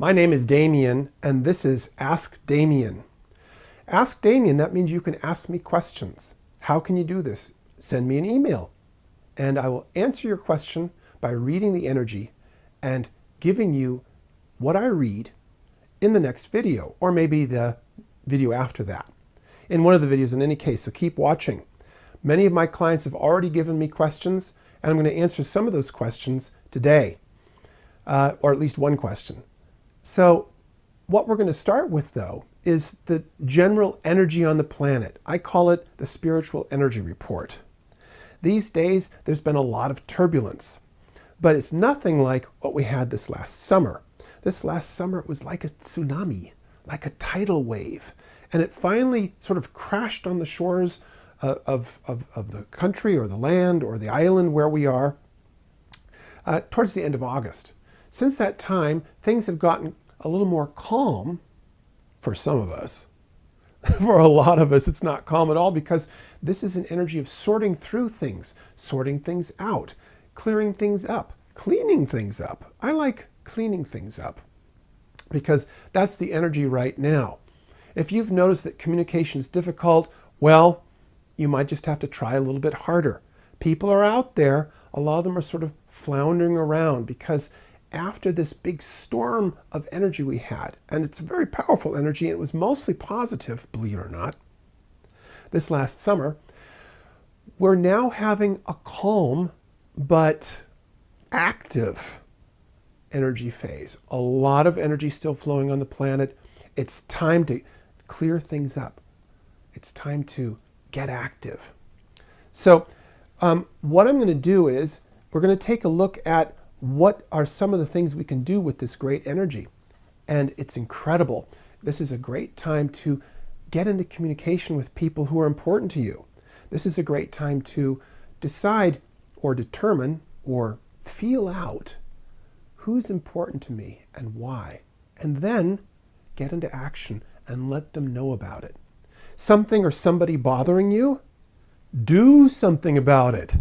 My name is Damien, and this is Ask Damien. Ask Damien, that means you can ask me questions. How can you do this? Send me an email, and I will answer your question by reading the energy and giving you what I read in the next video, or maybe the video after that. In one of the videos in any case, so keep watching. Many of my clients have already given me questions, and I'm going to answer some of those questions today, or at least one question. So what we're going to start with, though, is the general energy on the planet. I call it the spiritual energy report. These days, there's been a lot of turbulence, but it's nothing like what we had this last summer. This last summer, it was like a tsunami, like a tidal wave, and it finally sort of crashed on the shores of the country or the land or the island where we are towards the end of August. Since that time, things have gotten a little more calm for some of us. For a lot of us, it's not calm at all because this is an energy of sorting through things, sorting things out, clearing things up, cleaning things up. I like cleaning things up because that's the energy right now. If you've noticed that communication is difficult, well, you might just have to try a little bit harder. People are out there, a lot of them are sort of floundering around because after this big storm of energy we had, and it's a very powerful energy, and it was mostly positive, believe it or not, this last summer, we're now having a calm but active energy phase. A lot of energy still flowing on the planet. It's time to clear things up. It's time to get active. So what I'm going to do is we're going to take a look at what are some of the things we can do with this great energy. And it's incredible. This is a great time to get into communication with people who are important to you. This is a great time to decide or determine or feel out who's important to me and why. And then get into action and let them know about it. Something or somebody bothering you? Do something about it.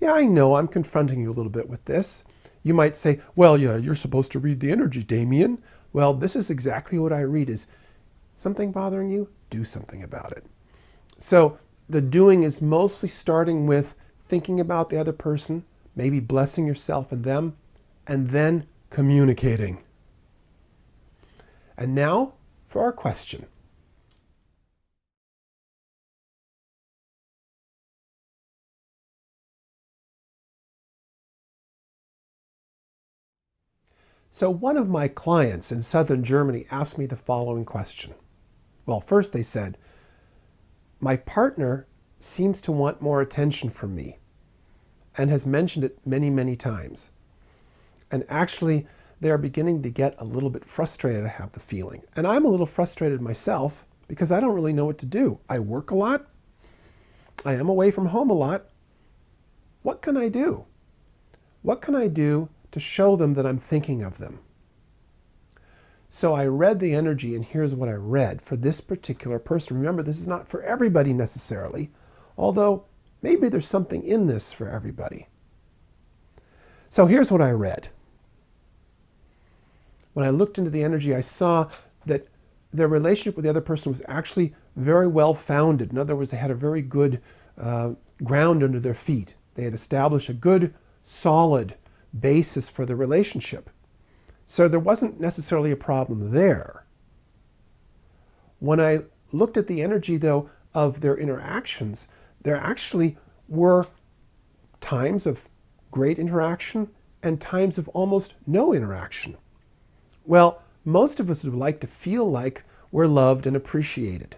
Yeah, I know I'm confronting you a little bit with this. You might say, well, yeah, you're supposed to read the energy, Damien. Well, this is exactly what I read is something bothering you? Do something about it. So the doing is mostly starting with thinking about the other person, maybe blessing yourself and them, and then communicating. And now for our question. So one of my clients in southern Germany asked me the following question. Well, first they said, my partner seems to want more attention from me and has mentioned it many, many times. And actually, they are beginning to get a little bit frustrated, I have the feeling. And I'm a little frustrated myself because I don't really know what to do. I work a lot. I am away from home a lot. What can I do? What can I do to show them that I'm thinking of them? So I read the energy, and here's what I read for this particular person. Remember, this is not for everybody necessarily, although maybe there's something in this for everybody. So here's what I read. When I looked into the energy, I saw that their relationship with the other person was actually very well founded. In other words, they had a very good ground under their feet. They had established a good, solid basis for the relationship. So there wasn't necessarily a problem there. When I looked at the energy, though, of their interactions, there actually were times of great interaction and times of almost no interaction. Well, most of us would like to feel like we're loved and appreciated.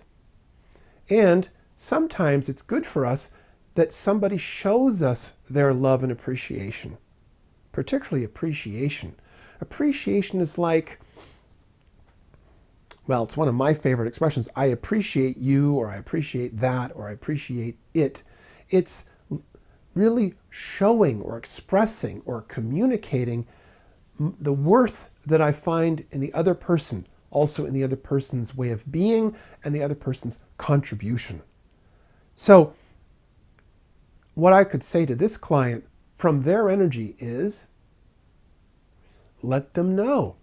And sometimes it's good for us that somebody shows us their love and appreciation. Particularly appreciation. Appreciation is like, well, it's one of my favorite expressions. I appreciate you, or I appreciate that, or I appreciate it. It's really showing or expressing or communicating the worth that I find in the other person, also in the other person's way of being and the other person's contribution. So what I could say to this client from their energy is, let them know.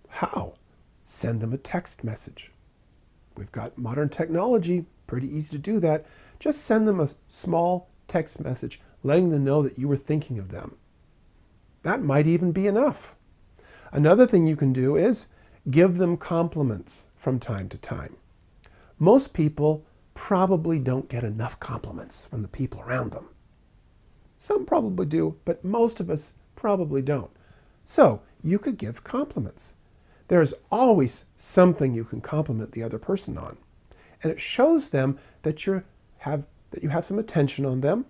How? Send them a text message. We've got modern technology, pretty easy to do that. Just send them a small text message letting them know that you were thinking of them. That might even be enough. Another thing you can do is give them compliments from time to time. Most people probably don't get enough compliments from the people around them. Some probably do, but most of us probably don't. So you could give compliments. There's always something you can compliment the other person on. And it shows them that you have some attention on them,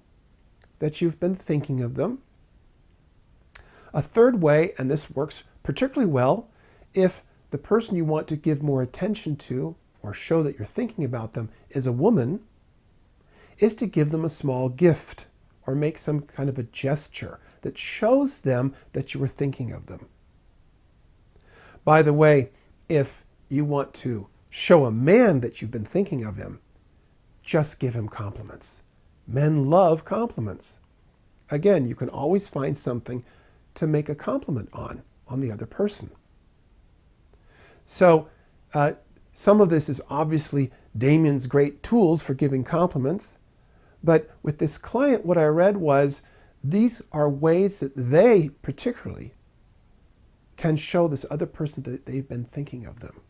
that you've been thinking of them. A third way, and this works particularly well, if the person you want to give more attention to or show that you're thinking about them is a woman, is to give them a small gift or make some kind of a gesture that shows them that you were thinking of them. By the way, if you want to show a man that you've been thinking of him, just give him compliments. Men love compliments. Again, you can always find something to make a compliment on the other person. So some of this is obviously Damien's great tools for giving compliments. But with this client, what I read was these are ways that they particularly can show this other person that they've been thinking of them.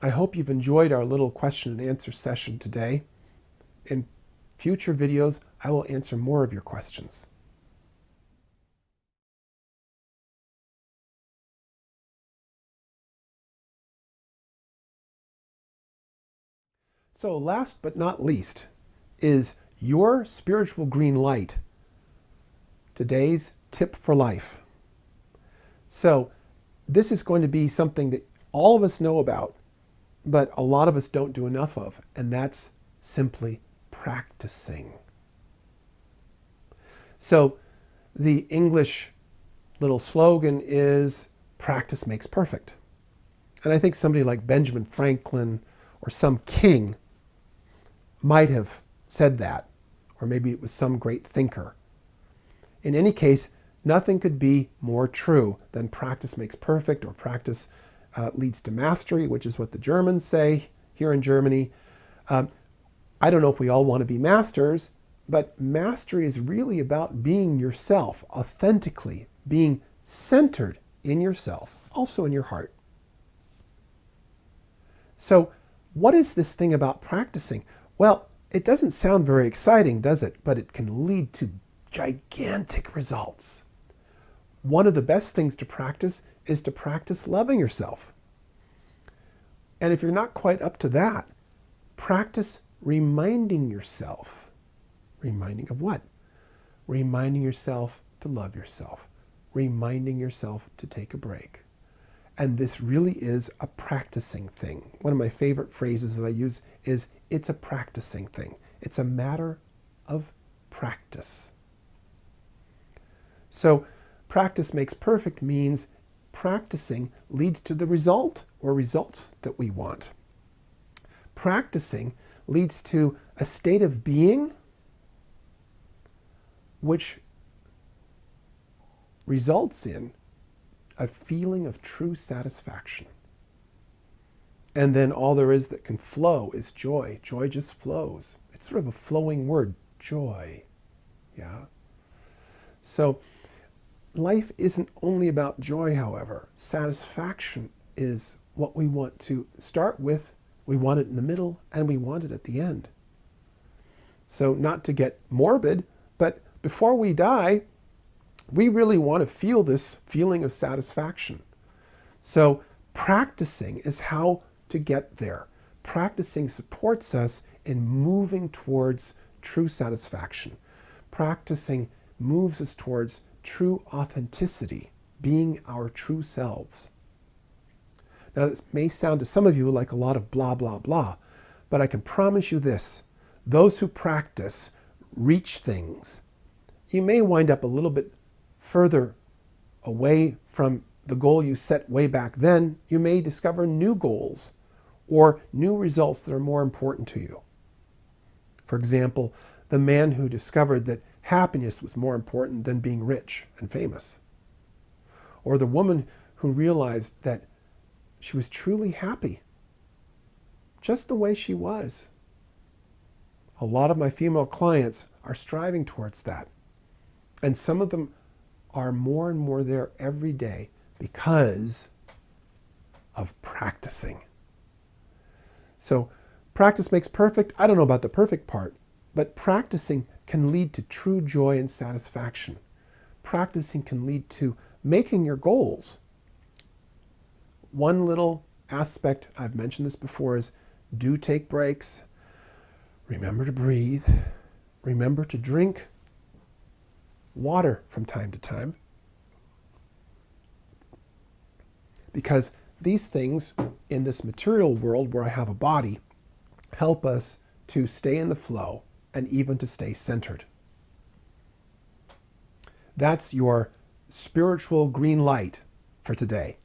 I hope you've enjoyed our little question and answer session today. In future videos, I will answer more of your questions. So last but not least is your spiritual green light. Today's tip for life. So this is going to be something that all of us know about, but a lot of us don't do enough of, and that's simply practicing. So the English little slogan is practice makes perfect. And I think somebody like Benjamin Franklin or some king might have said that, or maybe it was some great thinker. In any case, nothing could be more true than practice makes perfect, or practice leads to mastery, which is what the Germans say here in Germany. I don't know if we all want to be masters, but mastery is really about being yourself, authentically, being centered in yourself, also in your heart. So what is this thing about practicing? Well, it doesn't sound very exciting, does it? But it can lead to gigantic results. One of the best things to practice is to practice loving yourself. And if you're not quite up to that, practice reminding yourself. Reminding of what? Reminding yourself to love yourself. Reminding yourself to take a break. And this really is a practicing thing. One of my favorite phrases that I use is, it's a practicing thing. It's a matter of practice. So practice makes perfect means practicing leads to the result or results that we want. Practicing leads to a state of being which results in a feeling of true satisfaction. And then all there is that can flow is joy. Joy just flows. It's sort of a flowing word, joy. Yeah. So life isn't only about joy, however. Satisfaction is what we want to start with. We want it in the middle, and we want it at the end. So not to get morbid, but before we die, we really want to feel this feeling of satisfaction. So practicing is how to get there. Practicing supports us in moving towards true satisfaction. Practicing moves us towards true authenticity, being our true selves. Now, this may sound to some of you like a lot of blah, blah, blah, but I can promise you this. Those who practice reach things. You may wind up a little bit further away from the goal you set way back then. You may discover new goals or new results that are more important to you. For example, the man who discovered that happiness was more important than being rich and famous. Or the woman who realized that she was truly happy, just the way she was. A lot of my female clients are striving towards that. And some of them are more and more there every day because of practicing. So practice makes perfect. I don't know about the perfect part, but practicing can lead to true joy and satisfaction. Practicing can lead to making your goals. One little aspect, I've mentioned this before, is do take breaks. Remember to breathe. Remember to drink water from time to time. Because these things in this material world where I have a body help us to stay in the flow and even to stay centered. That's your spiritual green light for today.